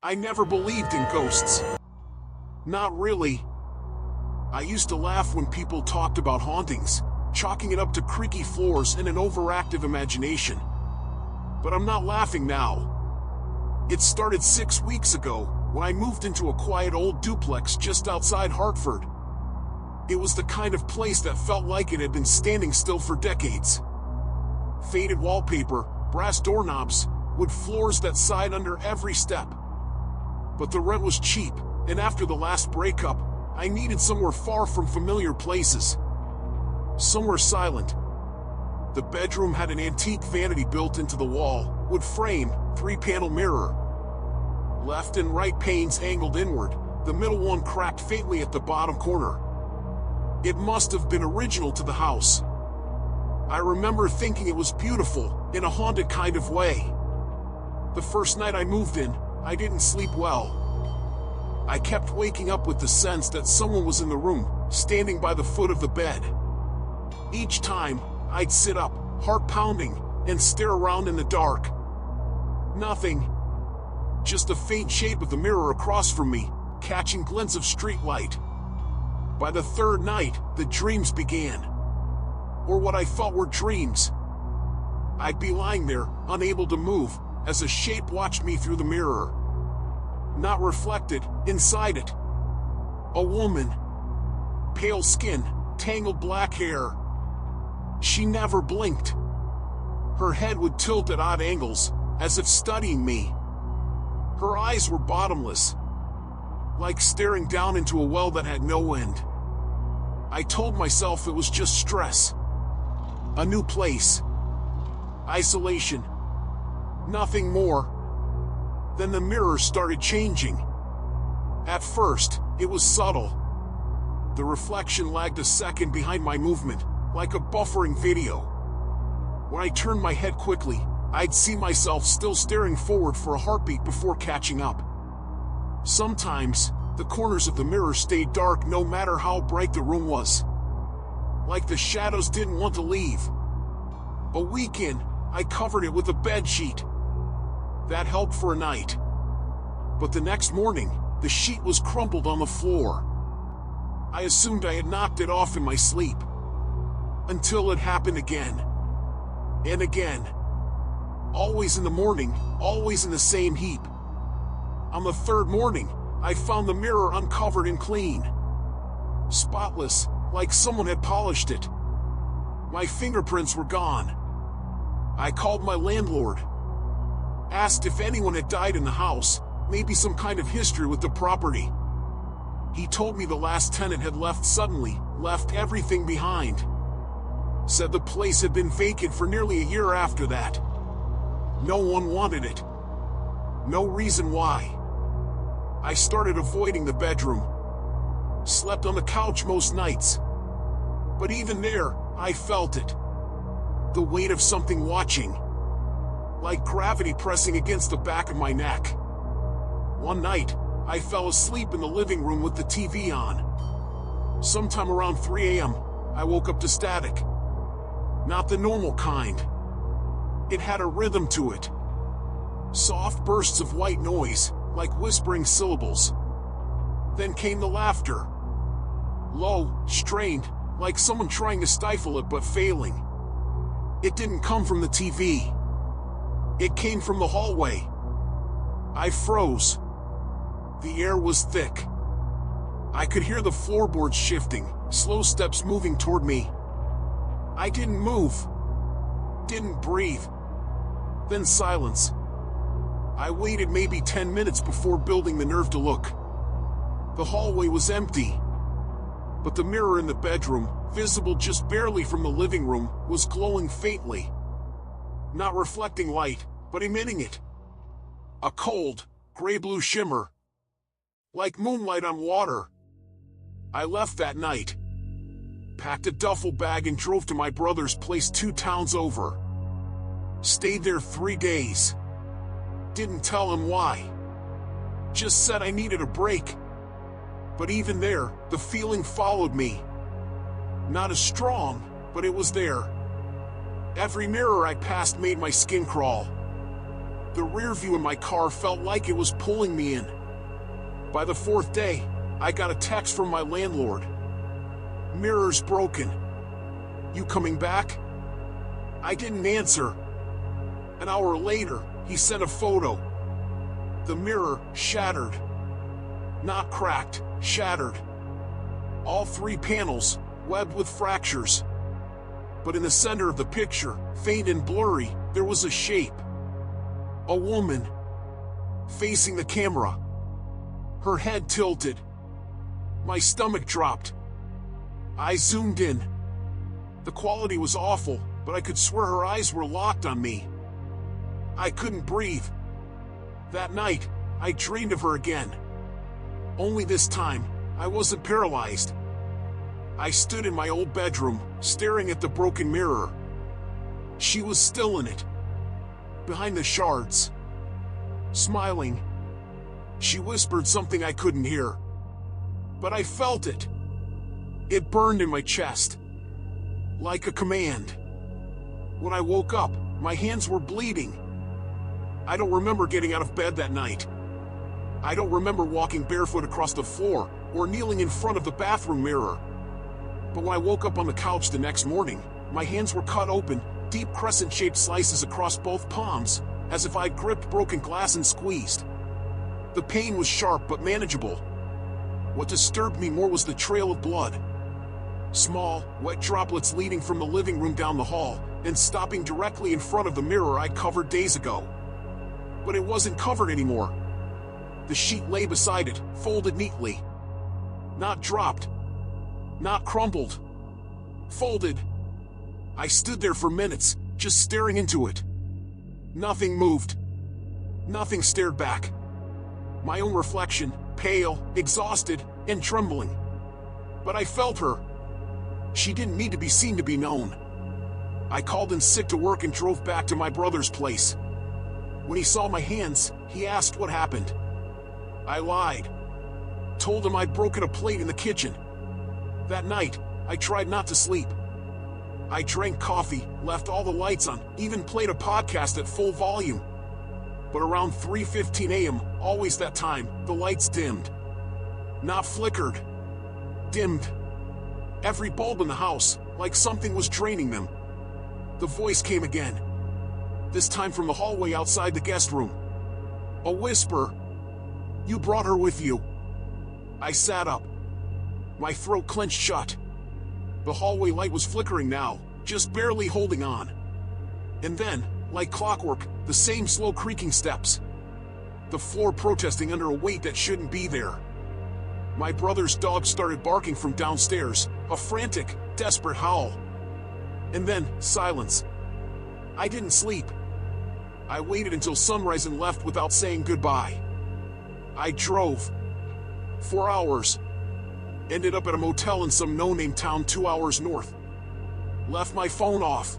I never believed in ghosts. Not really. I used to laugh when people talked about hauntings, chalking it up to creaky floors and an overactive imagination. But I'm not laughing now. It started 6 weeks ago, when I moved into a quiet old duplex just outside Hartford. It was the kind of place that felt like it had been standing still for decades. Faded wallpaper, brass doorknobs, wood floors that sighed under every step. But the rent was cheap, and after the last breakup, I needed somewhere far from familiar places. Somewhere silent. The bedroom had an antique vanity built into the wall, wood frame, 3-panel mirror. Left and right panes angled inward, the middle one cracked faintly at the bottom corner. It must have been original to the house. I remember thinking it was beautiful, in a haunted kind of way. The first night I moved in, I didn't sleep well. I kept waking up with the sense that someone was in the room, standing by the foot of the bed. Each time, I'd sit up, heart pounding, and stare around in the dark. Nothing. Just the faint shape of the mirror across from me, catching glints of street light. By the third night, the dreams began. Or what I thought were dreams. I'd be lying there, unable to move, as a shape watched me through the mirror. Not reflected, inside it. A woman. Pale skin, tangled black hair. She never blinked. Her head would tilt at odd angles, as if studying me. Her eyes were bottomless, like staring down into a well that had no end. I told myself it was just stress. A new place. Isolation. Nothing more. Then the mirror started changing. At first, it was subtle. The reflection lagged a second behind my movement, like a buffering video. When I turned my head quickly, I'd see myself still staring forward for a heartbeat before catching up. Sometimes, the corners of the mirror stayed dark no matter how bright the room was. Like the shadows didn't want to leave. A week in, I covered it with a bedsheet. That helped for a night. But the next morning, the sheet was crumpled on the floor. I assumed I had knocked it off in my sleep. Until it happened again. And again. Always in the morning, always in the same heap. On the third morning, I found the mirror uncovered and clean. Spotless, like someone had polished it. My fingerprints were gone. I called my landlord. Asked if anyone had died in the house, maybe some kind of history with the property. He told me the last tenant had left suddenly, left everything behind. Said the place had been vacant for nearly a year after that. No one wanted it. No reason why. I started avoiding the bedroom. Slept on the couch most nights. But even there, I felt it. The weight of something watching. Like gravity pressing against the back of my neck. One night, I fell asleep in the living room with the TV on. Sometime around 3 a.m., I woke up to static. Not the normal kind. It had a rhythm to it. Soft bursts of white noise, like whispering syllables. Then came the laughter. Low, strained, like someone trying to stifle it but failing. It didn't come from the TV. It came from the hallway. I froze. The air was thick. I could hear the floorboards shifting, slow steps moving toward me. I didn't move. Didn't breathe. Then silence. I waited maybe 10 minutes before building the nerve to look. The hallway was empty. But the mirror in the bedroom, visible just barely from the living room, was glowing faintly. Not reflecting light, but emitting it. A cold, gray-blue shimmer. Like moonlight on water. I left that night. Packed a duffel bag and drove to my brother's place 2 towns over. Stayed there 3 days. Didn't tell him why. Just said I needed a break. But even there, the feeling followed me. Not as strong, but it was there. Every mirror I passed made my skin crawl. The rear view in my car felt like it was pulling me in. By the fourth day, I got a text from my landlord. "Mirror's broken. You coming back?" I didn't answer. An hour later, he sent a photo. The mirror shattered. Not cracked, shattered. All three panels, webbed with fractures. But in the center of the picture, faint and blurry, there was a shape. A woman. Facing the camera. Her head tilted. My stomach dropped. I zoomed in. The quality was awful, but I could swear her eyes were locked on me. I couldn't breathe. That night, I dreamed of her again. Only this time, I wasn't paralyzed. I stood in my old bedroom, staring at the broken mirror. She was still in it. Behind the shards. Smiling. She whispered something I couldn't hear. But I felt it. It burned in my chest. Like a command. When I woke up, my hands were bleeding. I don't remember getting out of bed that night. I don't remember walking barefoot across the floor or kneeling in front of the bathroom mirror. But when I woke up on the couch the next morning, my hands were cut open, deep crescent-shaped slices across both palms, as if I'd gripped broken glass and squeezed. The pain was sharp but manageable. What disturbed me more was the trail of blood. Small, wet droplets leading from the living room down the hall and stopping directly in front of the mirror I covered days ago. But it wasn't covered anymore. The sheet lay beside it, folded neatly. Not dropped. Not crumpled. Folded. I stood there for minutes, just staring into it. Nothing moved. Nothing stared back. My own reflection, pale, exhausted, and trembling. But I felt her. She didn't need to be seen to be known. I called in sick to work and drove back to my brother's place. When he saw my hands, he asked what happened. I lied. Told him I'd broken a plate in the kitchen. That night, I tried not to sleep. I drank coffee, left all the lights on, even played a podcast at full volume. But around 3:15 a.m., always that time, the lights dimmed. Not flickered. Dimmed. Every bulb in the house, like something was draining them. The voice came again. This time from the hallway outside the guest room. A whisper. "You brought her with you." I sat up. My throat clenched shut. The hallway light was flickering now, just barely holding on. And then, like clockwork, the same slow creaking steps. The floor protesting under a weight that shouldn't be there. My brother's dog started barking from downstairs, a frantic, desperate howl. And then, silence. I didn't sleep. I waited until sunrise and left without saying goodbye. I drove. 4 hours. Ended up at a motel in some no-name town 2 hours north. Left my phone off.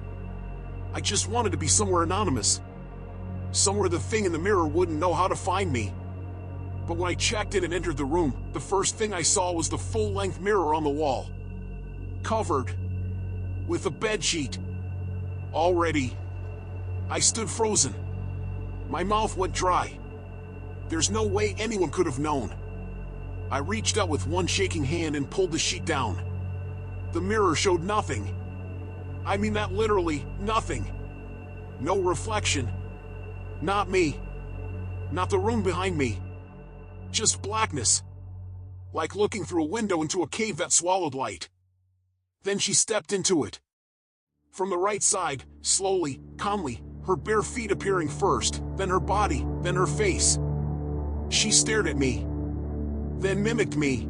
I just wanted to be somewhere anonymous. Somewhere the thing in the mirror wouldn't know how to find me. But when I checked in and entered the room, the first thing I saw was the full-length mirror on the wall. Covered. With a bedsheet. Already. I stood frozen. My mouth went dry. There's no way anyone could have known. I reached out with one shaking hand and pulled the sheet down. The mirror showed nothing. I mean that literally, nothing. No reflection. Not me. Not the room behind me. Just blackness. Like looking through a window into a cave that swallowed light. Then she stepped into it. From the right side, slowly, calmly, her bare feet appearing first, then her body, then her face. She stared at me. Then mimicked me.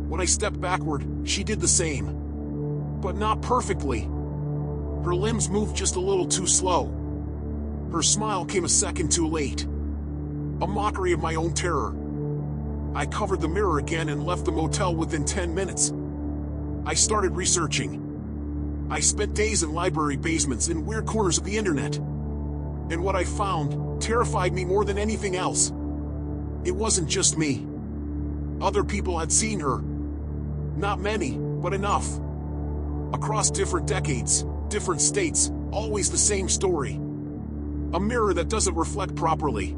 When I stepped backward, she did the same. But not perfectly. Her limbs moved just a little too slow. Her smile came a second too late. A mockery of my own terror. I covered the mirror again and left the motel within 10 minutes. I started researching. I spent days in library basements in weird corners of the internet. And what I found terrified me more than anything else. It wasn't just me. Other people had seen her. Not many, but enough. Across different decades, different states, always the same story. A mirror that doesn't reflect properly.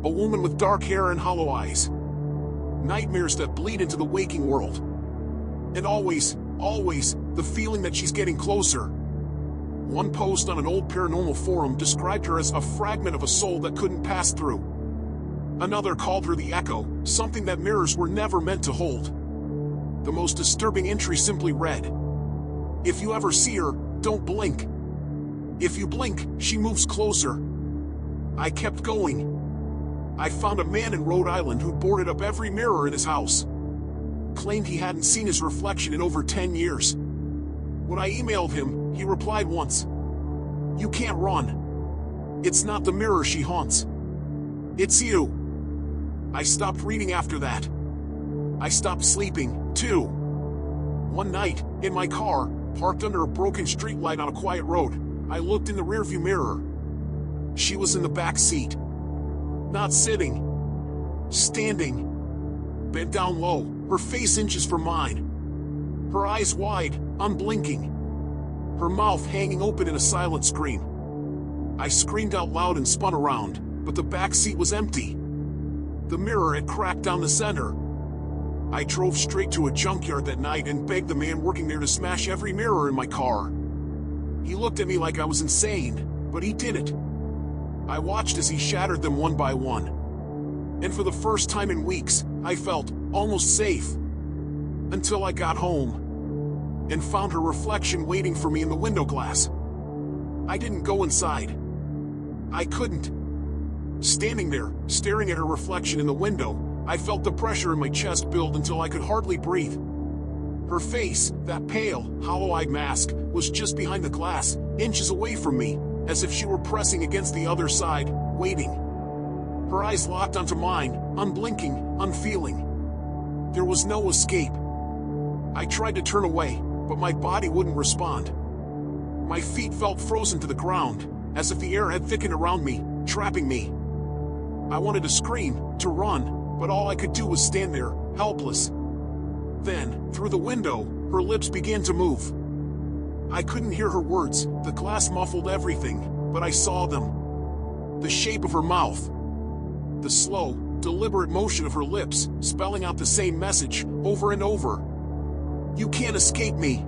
A woman with dark hair and hollow eyes. Nightmares that bleed into the waking world. And always, the feeling that she's getting closer. One post on an old paranormal forum described her as a fragment of a soul that couldn't pass through. Another called her the Echo, something that mirrors were never meant to hold. The most disturbing entry simply read, "If you ever see her, don't blink. If you blink, she moves closer." I kept going. I found a man in Rhode Island who boarded up every mirror in his house. Claimed he hadn't seen his reflection in over 10 years. When I emailed him, he replied once, "You can't run. It's not the mirror she haunts. It's you." I stopped reading after that. I stopped sleeping, too. One night, in my car, parked under a broken streetlight on a quiet road, I looked in the rearview mirror. She was in the back seat. Not sitting. Standing. Bent down low, her face inches from mine. Her eyes wide, unblinking. Her mouth hanging open in a silent scream. I screamed out loud and spun around, but the back seat was empty. The mirror had cracked down the center. I drove straight to a junkyard that night and begged the man working there to smash every mirror in my car. He looked at me like I was insane, but he did it. I watched as he shattered them one by one. And for the first time in weeks, I felt almost safe. Until I got home and found her reflection waiting for me in the window glass. I didn't go inside. I couldn't. Standing there, staring at her reflection in the window, I felt the pressure in my chest build until I could hardly breathe. Her face, that pale, hollow-eyed mask, was just behind the glass, inches away from me, as if she were pressing against the other side, waiting. Her eyes locked onto mine, unblinking, unfeeling. There was no escape. I tried to turn away, but my body wouldn't respond. My feet felt frozen to the ground, as if the air had thickened around me, trapping me. I wanted to scream, to run, but all I could do was stand there, helpless. Then, through the window, her lips began to move. I couldn't hear her words, the glass muffled everything, but I saw them. The shape of her mouth. The slow, deliberate motion of her lips, spelling out the same message, over and over. "You can't escape me."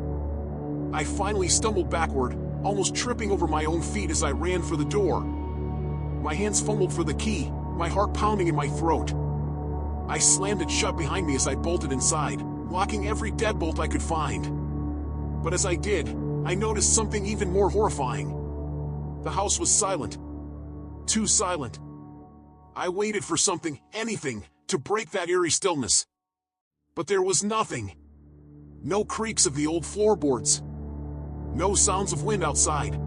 I finally stumbled backward, almost tripping over my own feet as I ran for the door. My hands fumbled for the key, my heart pounding in my throat. I slammed it shut behind me as I bolted inside, locking every deadbolt I could find. But as I did, I noticed something even more horrifying. The house was silent. Too silent. I waited for something, anything, to break that eerie stillness. But there was nothing. No creaks of the old floorboards. No sounds of wind outside.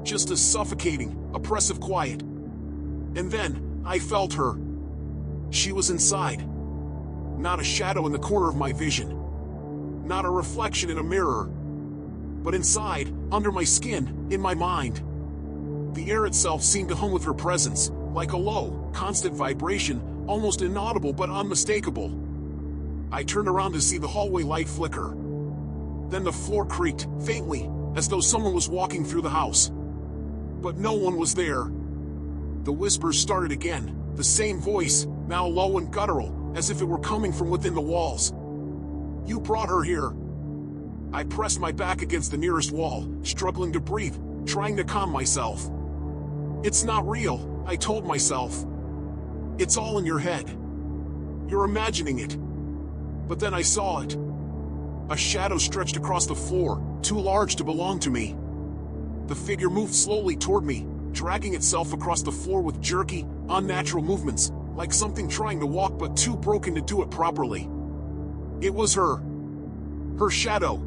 Just a suffocating, oppressive quiet. And then, I felt her. She was inside. Not a shadow in the corner of my vision. Not a reflection in a mirror. But inside, under my skin, in my mind. The air itself seemed to hum with her presence, like a low, constant vibration, almost inaudible but unmistakable. I turned around to see the hallway light flicker. Then the floor creaked, faintly, as though someone was walking through the house. But no one was there. The whispers started again, the same voice, now low and guttural, as if it were coming from within the walls. "You brought her here." I pressed my back against the nearest wall, struggling to breathe, trying to calm myself. "It's not real," I told myself. "It's all in your head. You're imagining it." But then I saw it. A shadow stretched across the floor, too large to belong to me. The figure moved slowly toward me, dragging itself across the floor with jerky, unnatural movements, like something trying to walk but too broken to do it properly. It was her. Her shadow.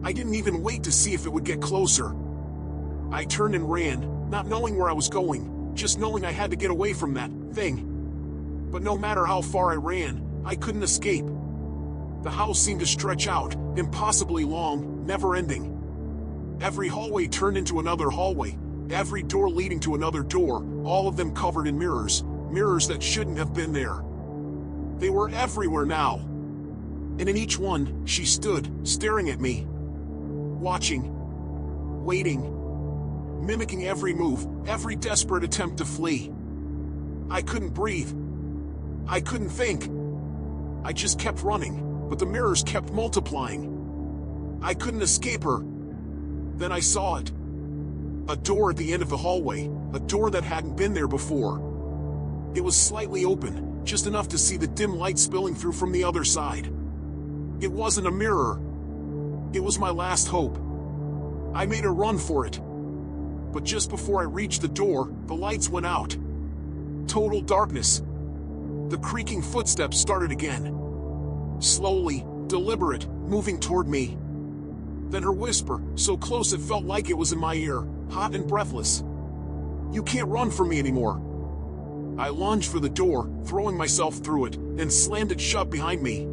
I didn't even wait to see if it would get closer. I turned and ran, not knowing where I was going, just knowing I had to get away from that thing. But no matter how far I ran, I couldn't escape. The house seemed to stretch out, impossibly long, never-ending. Every hallway turned into another hallway, every door leading to another door, all of them covered in mirrors, mirrors that shouldn't have been there. They were everywhere now. And in each one, she stood, staring at me. Watching. Waiting. mimicking every move, every desperate attempt to flee. I couldn't breathe. I couldn't think. I just kept running, but the mirrors kept multiplying. I couldn't escape her. Then I saw it. A door at the end of the hallway, a door that hadn't been there before. It was slightly open, just enough to see the dim light spilling through from the other side. It wasn't a mirror. It was my last hope. I made a run for it. But just before I reached the door, the lights went out. Total darkness. The creaking footsteps started again. Slowly, deliberate, moving toward me. Then her whisper, so close it felt like it was in my ear, hot and breathless. "You can't run from me anymore." I lunged for the door, throwing myself through it, and slammed it shut behind me.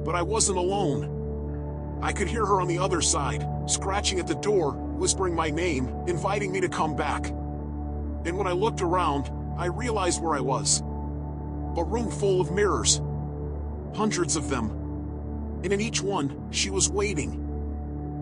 But I wasn't alone. I could hear her on the other side, scratching at the door, whispering my name, inviting me to come back. And when I looked around, I realized where I was. A room full of mirrors. Hundreds of them. And in each one, she was waiting.